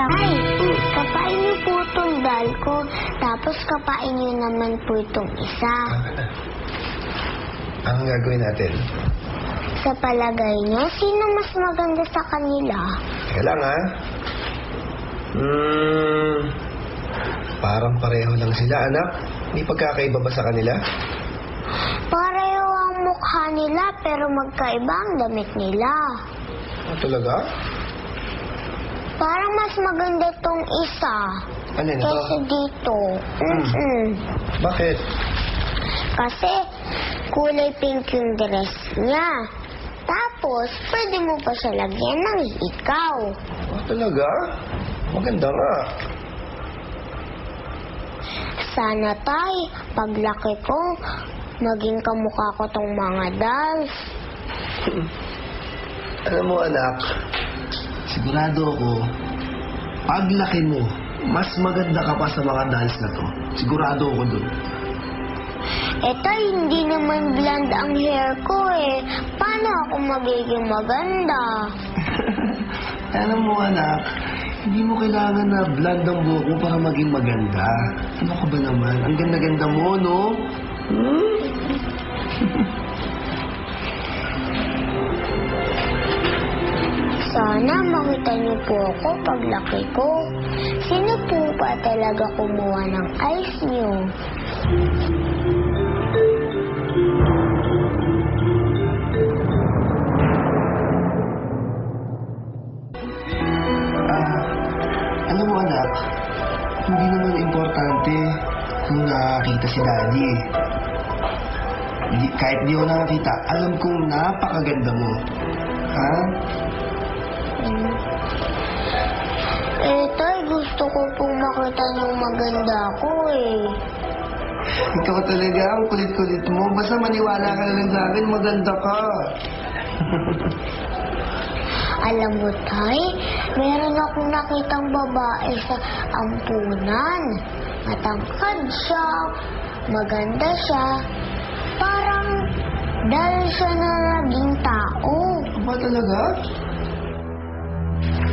lang. Ay, kapain niyo po itong dal ko, tapos kapain niyo naman po itong isa. Anong gagawin natin? Sa palagay niyo, sino mas maganda sa kanila? Teka lang, ha? Parang pareho lang sila, anak. May pagkakaiba ba sa kanila? Pareho ang mukha nila, pero magkaiba ang damit nila. Talaga? Parang mas maganda tong isa. Ano na to? Kaysa dito. Bakit? Kasi kulay pink yung dress niya. Tapos, pwede mo pa siya lagyan ng ikaw. Talaga? Maganda nga. Sana tay, paglaki ko, maging kamukha ko tong mga dolls. Alam mo, anak, sigurado ako, paglaki mo, mas maganda ka pa sa mga dolls na to. Sigurado ako dun. Tay, hindi naman blonde ang hair ko eh. Paano ako magiging maganda? Alam mo, anak, hindi mo kailangan na blonde ang buhok mo para maging maganda. Ano ka ba naman? Ang ganda-ganda mo, no? Sana makita niyo po ako paglaki ko. Sino po ba talaga kumuha ng ice niyo? Alam mo, anak, hindi naman importante kung nakakita si Daddy. Kahit di ako nakakita, alam kong napakaganda mo. Ha? Tay, gusto ko pong makita niyong maganda ako eh. Ikaw talaga, ang kulit-kulit mo. Basta maniwala ka na lang sa akin, maganda ka. Alam mo, tay, meron akong nakitang babae sa ampunan. Matangkad siya, maganda siya. Parang dahil siya na naging tao. Ba talaga?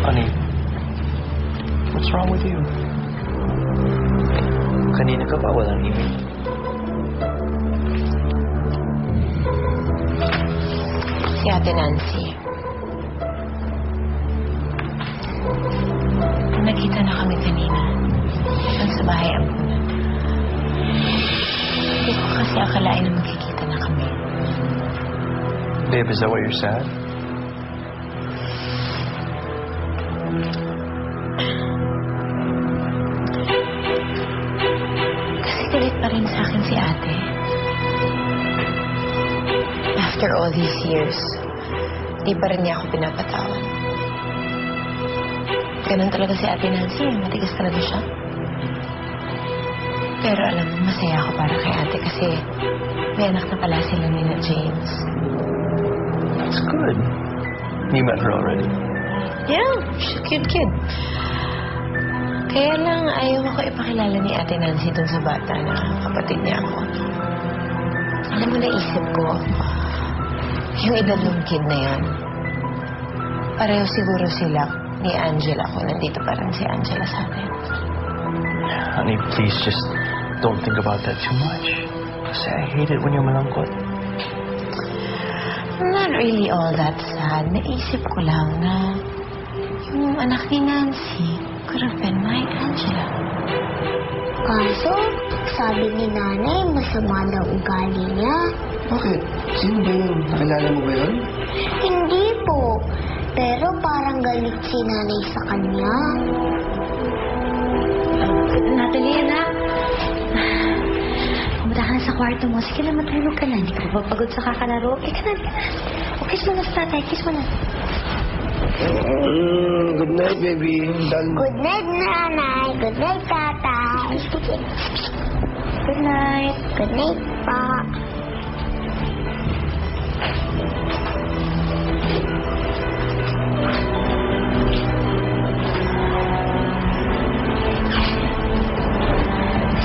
Honey, what's wrong with you? Kanina ka pa walang email. Si Ate Nancy. Nagkita na kami kanina. Doon sa bahay ampunan. Hindi ko kasi akalain na magkikita na kami. Babe, is that why you're sad? Kasi galit pa rin sa akin si ate. After all these years, di pa rin niya ako pinapatawad. Ganun talaga si Ate Nancy. Matigas talaga siya. Pero alam mo, masaya ako para kay ate kasi may anak na pala sila ni na James. That's good. You met her already? Yeah, she's a cute kid. Kaya lang ayaw ko ipakilala ni Ate Nancy dun sa bata na kapatid niya ako. Alam mo, naisip ko, yung edad ng kid na yan, pareho siguro sila ni Angela ko. Nandito pa rin si Angela sa atin. Honey, please just don't think about that too much. Kasi I hate it when you're malangkot. Not really all that sad. Naisip ko lang na yung anak ni Nancy could have been my Angela. Kaso, sabi ni nanay, masama daw ugali niya. Bakit? Sino ba yun? Nakilala mo ba yun? Hindi po. Pero parang galit si nanay sa kanya. Natalie, anak. Pumunta ka na sa kwarto mo. Sige na, matulog ka na. Hindi ka pa pagod sa kakalaro. Ika na, ika na. O, kiss mo na sa tatay. Kiss mo na. Good night, baby. Good night, nanay. Good night, tatay. Good night. Good night, pa.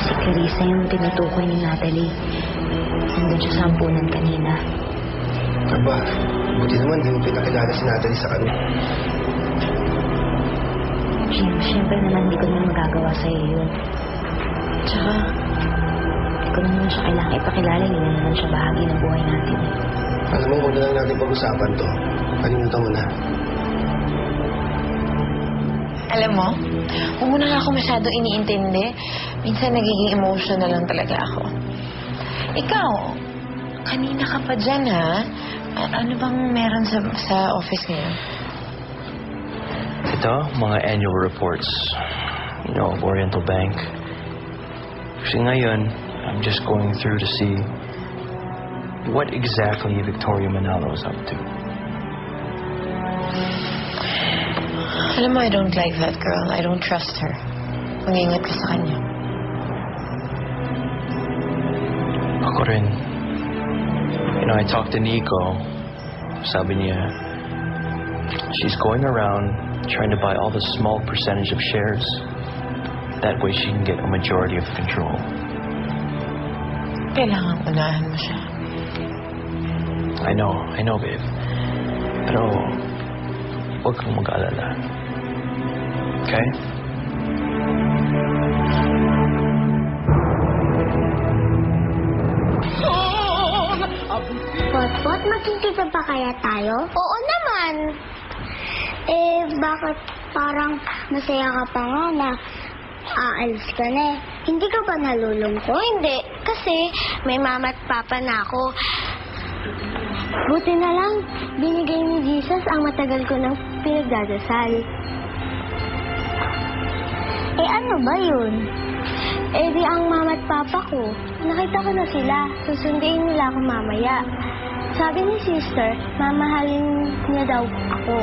Si Clarissa yung tinutukoy ni Natalie. Nandun siya sa ampunan kanina. Aba, buti naman di mo pinakilala si Natalie sa kanya. Jim, syempre naman hindi ko naman magagawa sa'yo yun. Tsaka, Hindi ko naman siya kailangan ipakilala. Hindi na naman siya bahagi ng buhay natin. Alam mo, huwag na lang natin pag-usapan to. Kalimutan mo na. alam mo, huwag mo na nga ako masyado iniintindi. Minsan nagiging emotional lang talaga ako. Ikaw, kanina ka pa dyan, ha? Ano bang meron sa office ngayon? Ito, mga annual reports. You know, of Oriental Bank. Kasi ngayon, I'm just going through to see what exactly Victoria Manalo is up to. Alam mo, I don't like that girl. I don't trust her. Mag-ingat ka sa kanya. Ako rin. You know, I talked to Nico. Sabi niya, she's going around trying to buy all the small percentage of shares. That way she can get a majority of control. Kailangan unahan mo siya. I know, babe. Pero, huwag kang mag-alala. Okay? Potpot, magkikita pa kaya tayo? Oo naman. Bakit parang masaya ka pa nga na aalis ka na eh? Hindi ka ba nalulungkot? Hindi, kasi may mama at papa na ako. Buti na lang, binigay ni Jesus ang matagal ko ng pinagdadasal. Ano ba yun? Di ang mama at papa ko. Nakita ko na sila. Susunduin nila ako mamaya. Sabi ni sister, mamahalin niya daw ako.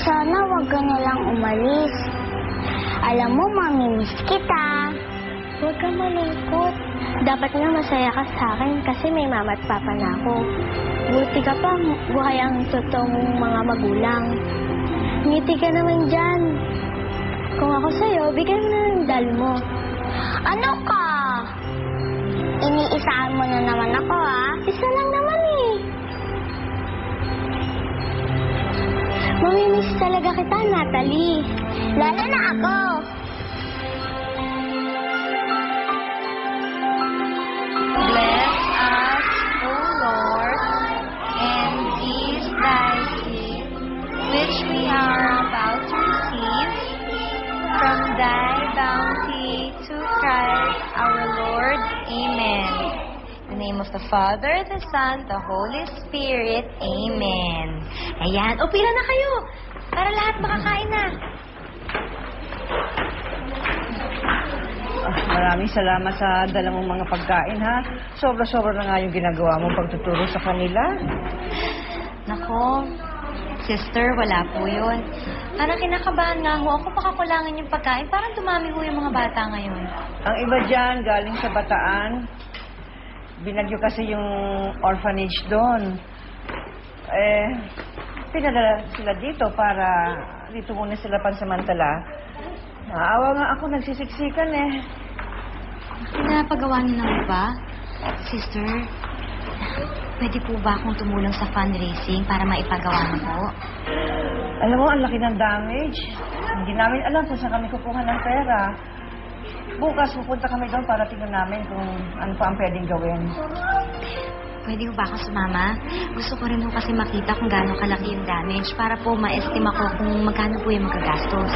Sana wag ka na lang umalis. Alam mo, mamimiss kita. Huwag ka malungkot. Dapat nga masaya ka sa akin kasi may mama at papa na ako. Buti ka pa, buhay ang totoong mga magulang. Ngiti ka naman dyan. Kung ako sa'yo, bigyan mo na ng dal mo. Ano ka? Iniisaan mo na naman ako, ha? Isa lang naman, eh. Mamimiss talaga kita, Natalie. Lalo na ako. Bless us, O Lord, and these thy gifts, which we are about to receive from thy bounty to Christ our Lord. Amen. In the name of the Father, the Son, the Holy Spirit. Amen. Ayan. O, pila na kayo. Para lahat makakain na. Maraming salamat sa dala mong mga pagkain, ha? Sobra-sobra na nga yung ginagawa mong pagtuturo sa kanila. Nako, sister, wala po yun. Parang kinakabahan nga ho ako pakakulangan yung pagkain. Parang dumami ho yung mga bata ngayon. Ang iba dyan, galing sa Bataan. Binagyo kasi yung orphanage doon. Pinadala sila dito para dito muna sila pansamantala. Naawa nga ako, nagsisiksikan eh. Pinapagawa niyo na ba? Sister, pwede po ba akong tumulong sa fundraising para maipagawa na po? Alam mo, ang laki ng damage. Hindi namin alam kung saan kami kukuha ng pera. Bukas, pupunta kami doon para tingnan namin kung ano pa ang pwedeng gawin. Pwede po ba akong sumama? Gusto ko rin po kasi makita kung gaano kalaki yung damage para po ma-estima ko kung magkano po yung magagastos.